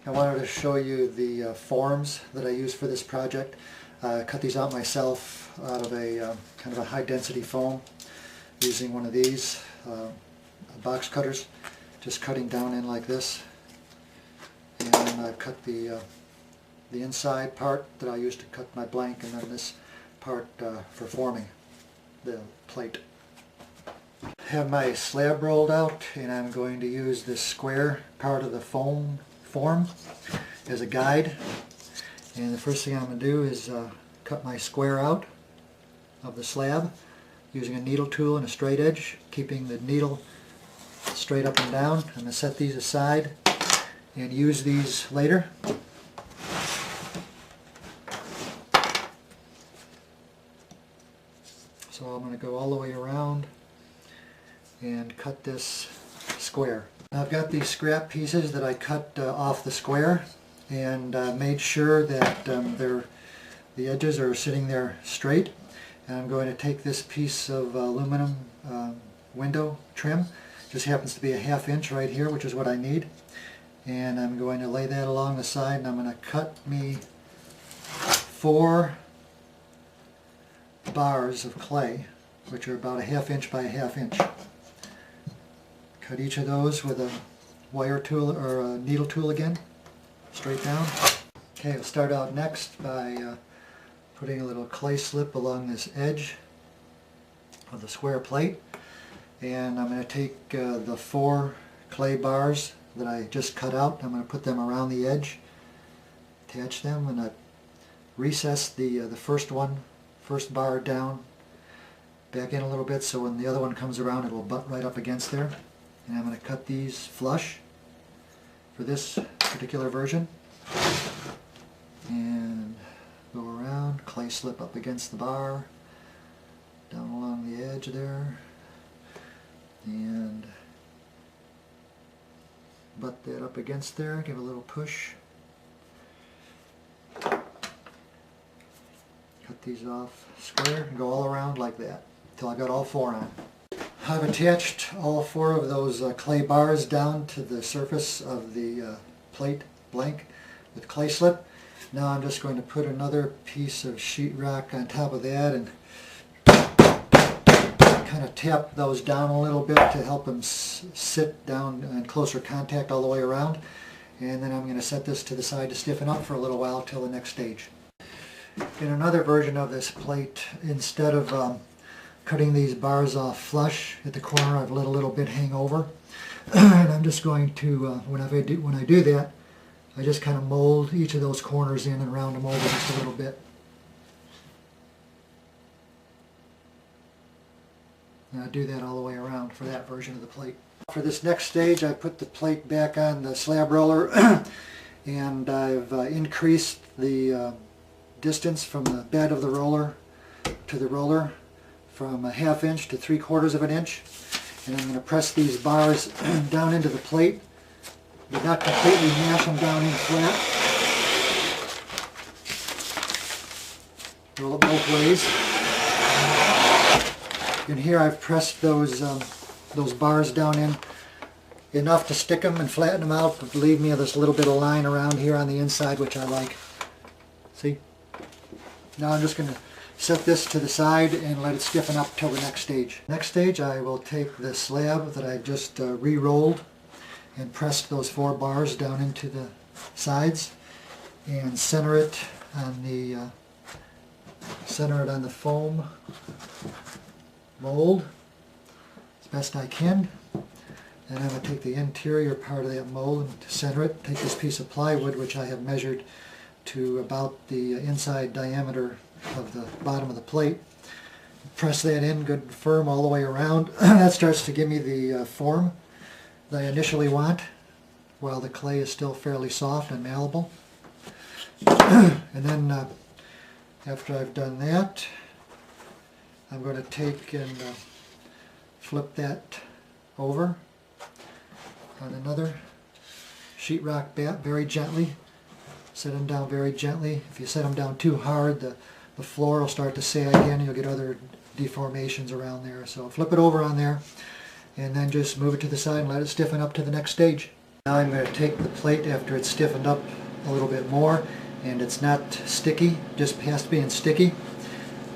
I wanted to show you the forms that I use for this project. I cut these out myself out of a kind of a high density foam using one of these box cutters, just cutting down in like this. And I've cut the inside part that I used to cut my blank, and then this part for forming the plate. I have my slab rolled out, and I'm going to use this square part of the form as a guide. And the first thing I'm going to do is cut my square out of the slab using a needle tool and a straight edge, keeping the needle straight up and down. I'm going to set these aside and use these later. So I'm going to go all the way around and cut this square. I've got these scrap pieces that I cut off the square, and made sure that the edges are sitting there straight. And I'm going to take this piece of aluminum window trim, just happens to be a 1/2 inch right here, which is what I need, and I'm going to lay that along the side, and I'm going to cut me 4 bars of clay, which are about a 1/2 inch by a 1/2 inch. Cut each of those with a wire tool or a needle tool again, straight down. Okay, we'll start out next by putting a little clay slip along this edge of the square plate, and I'm going to take the 4 clay bars that I just cut out. I'm going to put them around the edge, attach them, and I recess the first bar down back in a little bit, so when the other one comes around it will butt right up against there. And I'm going to cut these flush for this particular version, and go around, clay slip up against the bar, down along the edge there, and butt that up against there, give a little push. Cut these off square and go all around like that until I got all 4 on. I've attached all 4 of those clay bars down to the surface of the plate blank with clay slip. Now I'm just going to put another piece of sheetrock on top of that and kind of tap those down a little bit to help them sit down in closer contact all the way around. And then I'm going to set this to the side to stiffen up for a little while till the next stage. In another version of this plate, instead of cutting these bars off flush at the corner, I've let a little bit hang over, and I'm just going to, when I do that, I just kind of mold each of those corners in and round them over just a little bit. And I do that all the way around for that version of the plate. For this next stage, I put the plate back on the slab roller and I've increased the distance from the bed of the roller to the roller from a 1/2 inch to 3/4 of an inch, and I'm going to press these bars down into the plate, but not completely mash them down in flat. Roll it both ways. And here I've pressed those bars down in enough to stick them and flatten them out, but leave me this little bit of line around here on the inside, which I like. See? Now I'm just going to set this to the side and let it stiffen up till the next stage. Next stage, I will take the slab that I just re-rolled and pressed those 4 bars down into the sides and center it on the foam mold as best I can. And I'm going to take the interior part of that mold and center it. Take this piece of plywood, which I have measured to about the inside diameter of the bottom of the plate. Press that in good and firm all the way around. That starts to give me the form that I initially want, while the clay is still fairly soft and malleable. And then after I've done that, I'm going to take and flip that over on another sheetrock bat very gently. Set them down very gently. If you set them down too hard, the floor will start to sag in. You'll get other deformations around there. So flip it over on there, and then just move it to the side and let it stiffen up to the next stage. Now I'm going to take the plate after it's stiffened up a little bit more and it's not sticky, just past being sticky,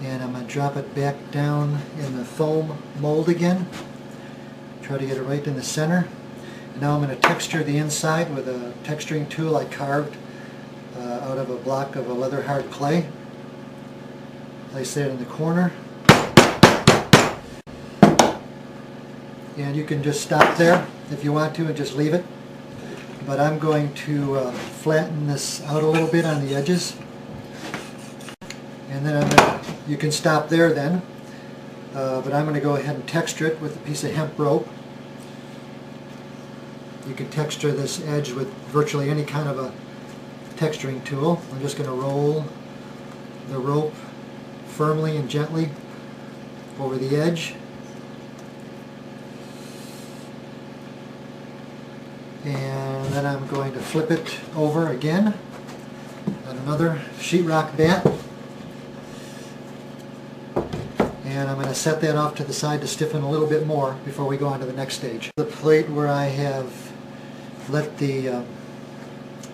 and I'm going to drop it back down in the foam mold again. Try to get it right in the center. And now I'm going to texture the inside with a texturing tool I carved out of a block of a leather hard clay. Place that in the corner. And you can just stop there if you want to and just leave it. But I'm going to flatten this out a little bit on the edges. And then you can stop there then. But I'm going to go ahead and texture it with a piece of hemp rope. You can texture this edge with virtually any kind of a texturing tool. I'm just going to roll the rope firmly and gently over the edge. And then I'm going to flip it over again on another sheetrock bat. And I'm going to set that off to the side to stiffen a little bit more before we go on to the next stage. The plate where I have let the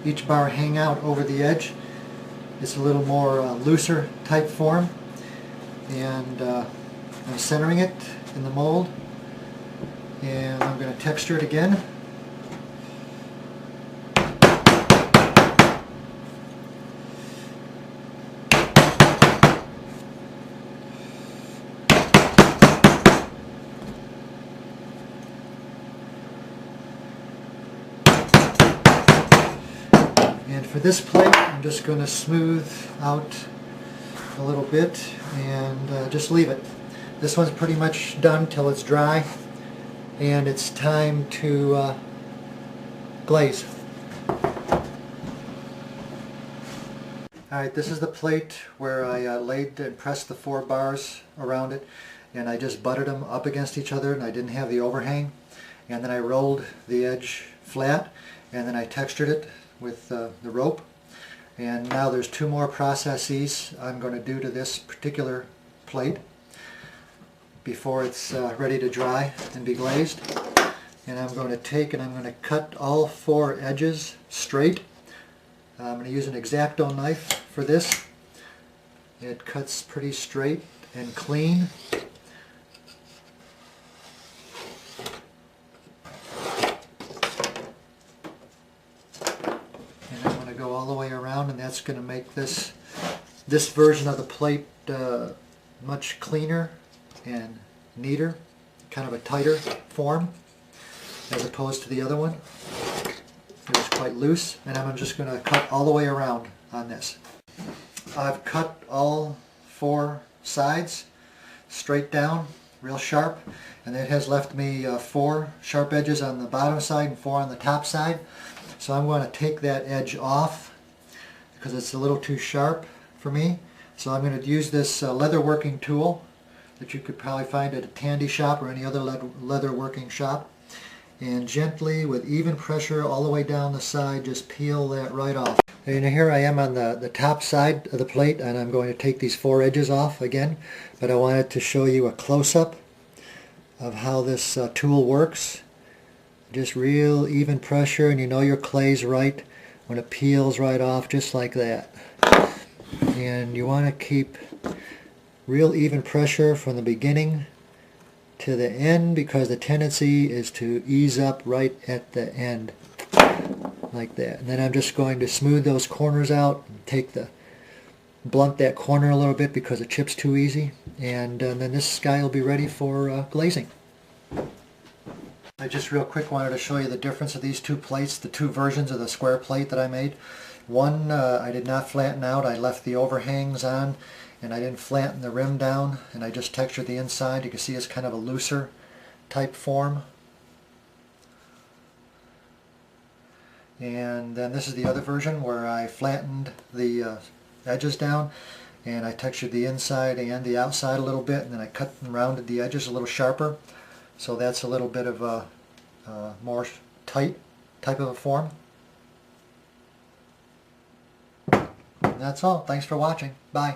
each bar hang out over the edge, it's a little more looser type form. And I'm centering it in the mold. And I'm going to texture it again. And for this plate, I'm just going to smooth out a little bit and just leave it. This one's pretty much done till it's dry, and it's time to glaze. Alright, this is the plate where I laid and pressed the 4 bars around it, and I just butted them up against each other, and I didn't have the overhang. And then I rolled the edge flat, and then I textured it with the rope. And now there's 2 more processes I'm going to do to this particular plate before it's ready to dry and be glazed. And I'm going to take and I'm going to cut all 4 edges straight. I'm going to use an X-Acto knife for this. It cuts pretty straight and clean. Go all the way around, and that's going to make this version of the plate much cleaner and neater, kind of a tighter form as opposed to the other one. It was quite loose, and I'm just going to cut all the way around on this. I've cut all 4 sides straight down, real sharp, and it has left me 4 sharp edges on the bottom side and 4 on the top side. So I'm going to take that edge off because it's a little too sharp for me. So I'm going to use this leather working tool that you could probably find at a tandy shop or any other leather working shop. And gently, with even pressure all the way down the side, just peel that right off. And here I am on the top side of the plate, and I'm going to take these 4 edges off again. But I wanted to show you a close-up of how this tool works. Just real even pressure, and you know your clay's right when it peels right off, just like that. And you want to keep real even pressure from the beginning to the end, because the tendency is to ease up right at the end, like that. And then I'm just going to smooth those corners out and blunt that corner a little bit because it chips too easy. And then this guy will be ready for glazing. I just real quick wanted to show you the difference of these 2 plates, the 2 versions of the square plate that I made. One I did not flatten out, I left the overhangs on, and I didn't flatten the rim down, and I just textured the inside. You can see it's kind of a looser type form. And then this is the other version where I flattened the edges down, and I textured the inside and the outside a little bit, and then I cut and rounded the edges a little sharper. So that's a little bit of a more tight type of a form. And that's all. Thanks for watching. Bye.